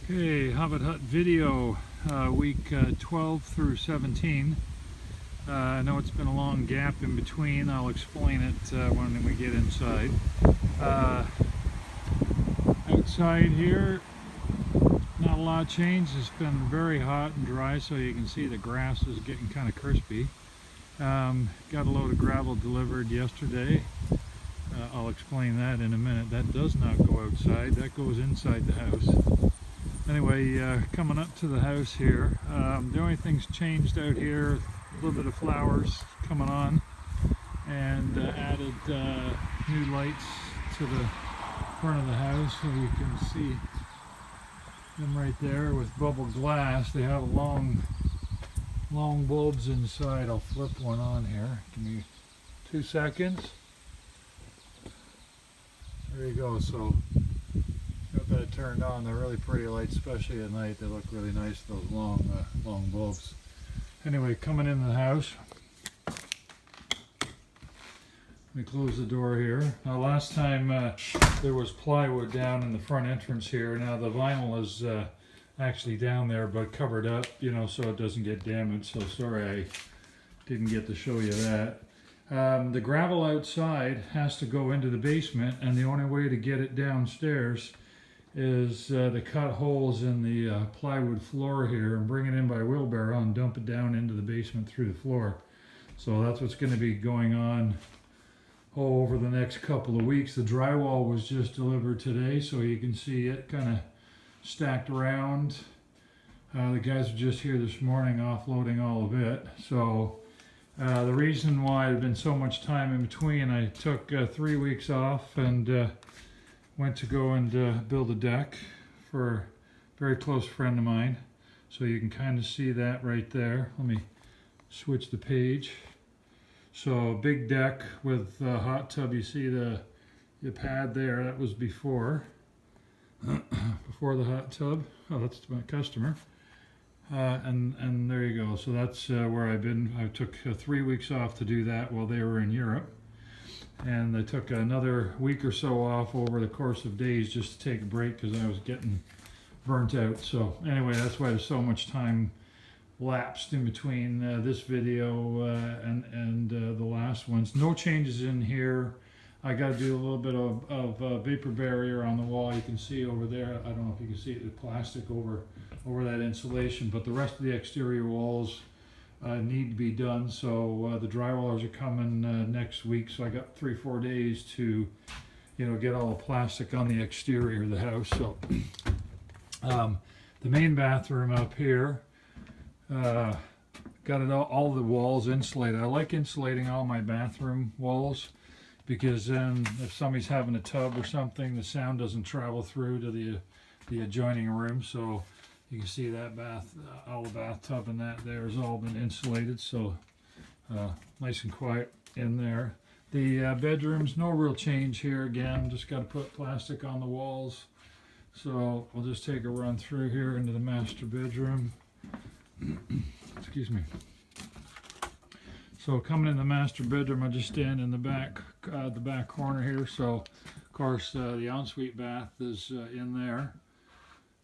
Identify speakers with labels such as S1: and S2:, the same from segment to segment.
S1: Okay, Hobbit Hut video, week 12 through 17. I know it's been a long gap in between. I'll explain it when we get inside. Outside here, not a lot of change. It's been very hot and dry, so you can see the grass is getting kind of crispy. Got a load of gravel delivered yesterday. I'll explain that in a minute. That does not go outside. That goes inside the house. Anyway, coming up to the house here, the only thing's changed out here, a little bit of flowers coming on, and added new lights to the front of the house, so you can see them right there with bubble glass. They have long bulbs inside. I'll flip one on here. Give me 2 seconds. There you go. So got that turned on. They're really pretty lights, especially at night. They look really nice, those long bulbs. Anyway, coming in the house, let me close the door here. Now, last time there was plywood down in the front entrance here. Now the vinyl is actually down there, but covered up, so it doesn't get damaged. So sorry I didn't get to show you that. The gravel outside has to go into the basement, and the only way to get it downstairs is to cut holes in the plywood floor here and bring it in by wheelbarrow and dump it down into the basement through the floor. So that's what's going to be going on over the next couple of weeks. The drywall was just delivered today, so you can see it kind of stacked around. The guys were just here this morning offloading all of it. So the reason why there's been so much time in between, I took 3 weeks off and went to go and build a deck for a very close friend of mine. So you can kind of see that right there. Let me switch the page. So big deck with a hot tub. You see the pad there, that was before the hot tub. Oh, that's my customer. And there you go. So that's where I've been. I took 3 weeks off to do that while they were in Europe. And I took another week or so off over the course of days just to take a break because I was getting burnt out. So anyway, that's why there's so much time lapsed in between this video and the last ones. No changes in here. I got to do a little bit of vapor barrier on the wall. You can see over there. I don't know if you can see it, the plastic over that insulation, but the rest of the exterior walls need to be done. So the drywallers are coming next week, so I got 3-4 days to get all the plastic on the exterior of the house. So the main bathroom up here, got it all the walls insulated. I like insulating all my bathroom walls because then if somebody's having a tub or something, the sound doesn't travel through to the adjoining room. So you can see that all the bathtub and that there has all been insulated, so nice and quiet in there. The bedrooms, no real change here. Again, just got to put plastic on the walls. So we'll just take a run through here into the master bedroom. Excuse me. So coming in the master bedroom, I just stand in the back corner here. So of course the ensuite bath is in there.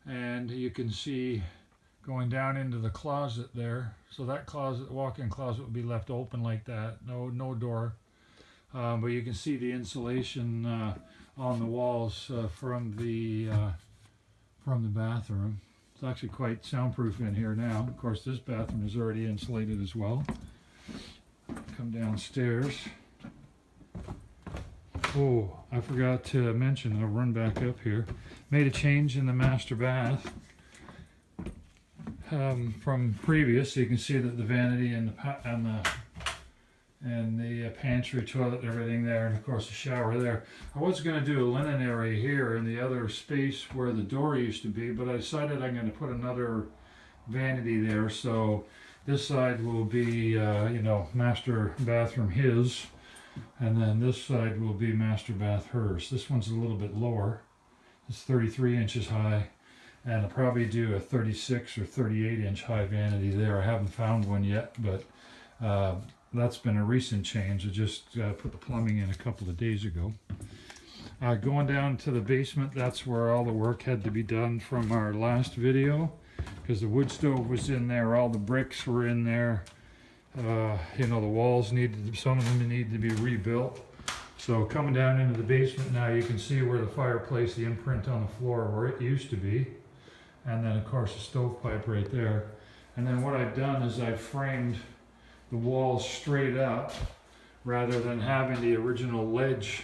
S1: And you can see going down into the closet there. So that closet, walk-in closet, would be left open like that. No door. But you can see the insulation on the walls from the bathroom. It's actually quite soundproof in here now. Of course, this bathroom is already insulated as well. Come downstairs. Oh, I forgot to mention, I'll run back up here. Made a change in the master bath from previous. So you can see that the vanity and the pantry, toilet, and everything there, and of course the shower there. I was going to do a linen area here in the other space where the door used to be, but I decided I'm going to put another vanity there. So this side will be, master bathroom his. And then this side will be master bath hers. This one's a little bit lower. It's 33 inches high, and I'll probably do a 36 or 38 inch high vanity there. I haven't found one yet, but that's been a recent change. I just put the plumbing in a couple of days ago. Going down to the basement, that's where all the work had to be done from our last video, because the wood stove was in there, all the bricks were in there. You know, the walls needed, some of them needed to be rebuilt. So coming down into the basement now, you can see where the fireplace, the imprint on the floor where it used to be. And then of course the stovepipe right there. And then what I've done is I've framed the walls straight up rather than having the original ledge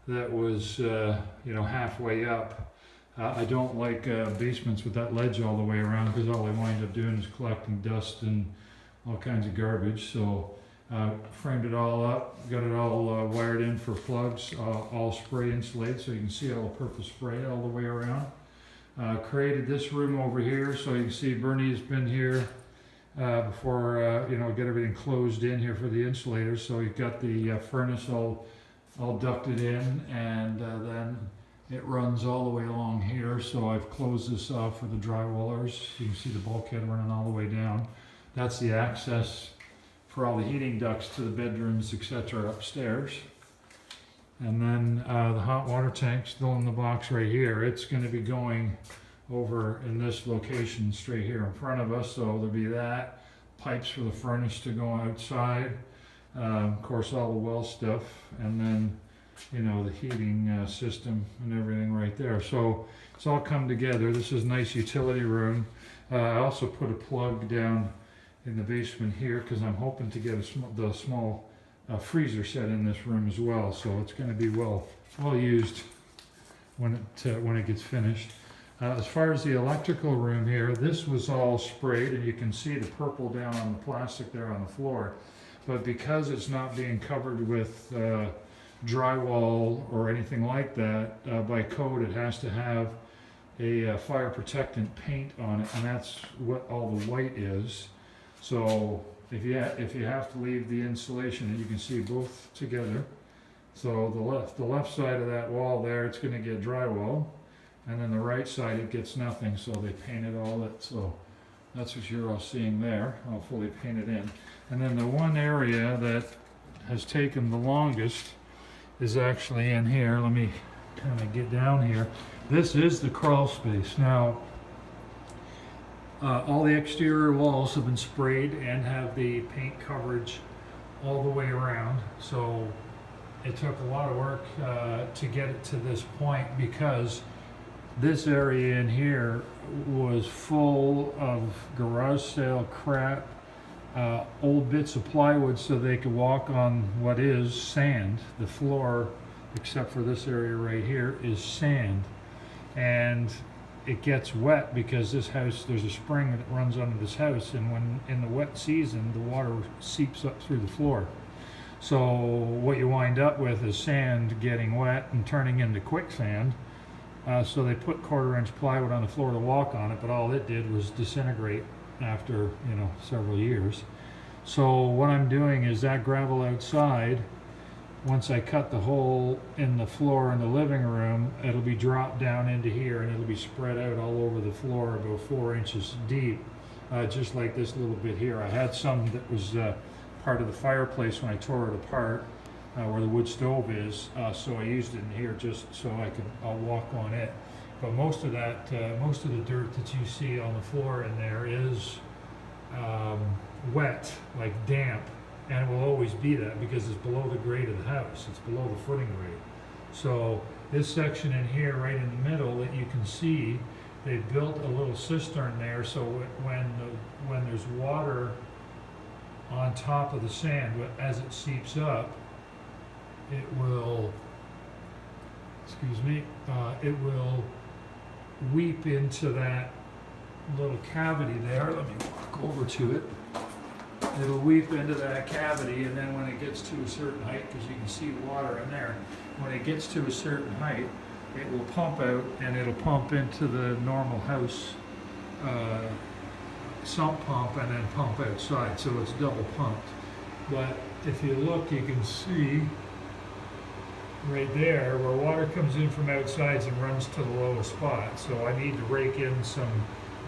S1: that was, you know, halfway up. I don't like basements with that ledge all the way around, because all I wind up doing is collecting dust and all kinds of garbage. So framed it all up, got it all wired in for plugs, all spray insulated, so you can see all-purpose spray all the way around. Created this room over here, so you can see Bernie's been here before, you know, get everything closed in here for the insulators. So you've got the furnace all ducted in, and then it runs all the way along here. So I've closed this off for the drywallers. You can see the bulkhead running all the way down. That's the access for all the heating ducts to the bedrooms, etc. upstairs. And then the hot water tank still in the box right here. It's going to be going over in this location straight here in front of us. So there'll be that, pipes for the furnace to go outside, of course all the well stuff, and then, you know, the heating system and everything right there. So it's all come together. This is a nice utility room. I also put a plug down in the basement here, because I'm hoping to get the small freezer set in this room as well. So it's going to be well used when it gets finished. As far as the electrical room here, this was all sprayed, and you can see the purple down on the plastic there on the floor. But because it's not being covered with drywall or anything like that, by code it has to have a fire protectant paint on it, and that's what all the white is. So if you have to leave the insulation, you can see both together. So the left side of that wall there, it's going to get drywall, and then the right side it gets nothing. So they painted all that. So that's what you're all seeing there, all fully painted in. And then the one area that has taken the longest is actually in here. Let me kind of get down here. This is the crawl space. Now, all the exterior walls have been sprayed and have the paint coverage all the way around. So it took a lot of work to get it to this point, because this area in here was full of garage sale crap, old bits of plywood so they could walk on what is sand. The floor, except for this area right here, is sand. And it gets wet because this house, there's a spring that runs under this house, and when in the wet season the water seeps up through the floor. So what you wind up with is sand getting wet and turning into quicksand. So they put 1/4-inch plywood on the floor to walk on it, but all it did was disintegrate after, you know, several years. So what I'm doing is that gravel outside, once I cut the hole in the floor in the living room, it'll be dropped down into here, and it'll be spread out all over the floor about 4 inches deep, just like this little bit here. I had some that was part of the fireplace when I tore it apart, where the wood stove is, so I used it in here just so I'll walk on it. But most of that, most of the dirt that you see on the floor in there is wet, like damp. And it will always be that, because it's below the grade of the house. It's below the footing grade. So this section in here, right in the middle, that you can see, they built a little cistern there, so when there's water on top of the sand, as it seeps up, it will, it will weep into that little cavity there. Let me walk over to it. It'll weep into that cavity, and then when it gets to a certain height, because you can see water in there, when it gets to a certain height, it will pump out, and it'll pump into the normal house sump pump, and then pump outside, so it's double pumped. But if you look, you can see right there where water comes in from outside and runs to the lowest spot. So I need to rake in some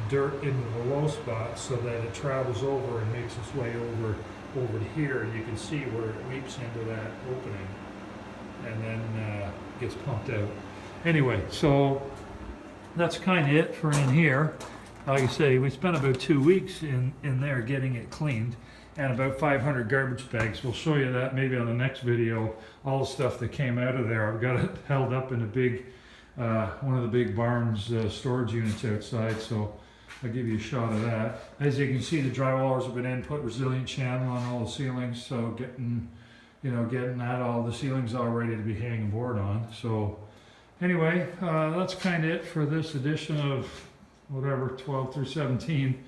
S1: dirt into the low spot so that it travels over and makes its way over to here, and you can see where it weeps into that opening. And then gets pumped out. Anyway, so that's kind of it for in here. Like I say, we spent about 2 weeks in there getting it cleaned, and about 500 garbage bags. We'll show you that maybe on the next video, all the stuff that came out of there. I've got it held up in a big, one of the big barns storage units outside, so I'll give you a shot of that. As you can see, the drywallers have been in, put resilient channel on all the ceilings, so getting that, all the ceilings all ready to be hanging board on. So anyway, that's kind of it for this edition of whatever, 12 through 17.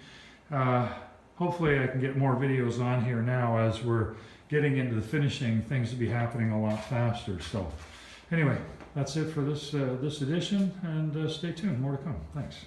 S1: Hopefully I can get more videos on here now as we're getting into the finishing. Things will be happening a lot faster. So anyway, that's it for this edition, and stay tuned, more to come. Thanks.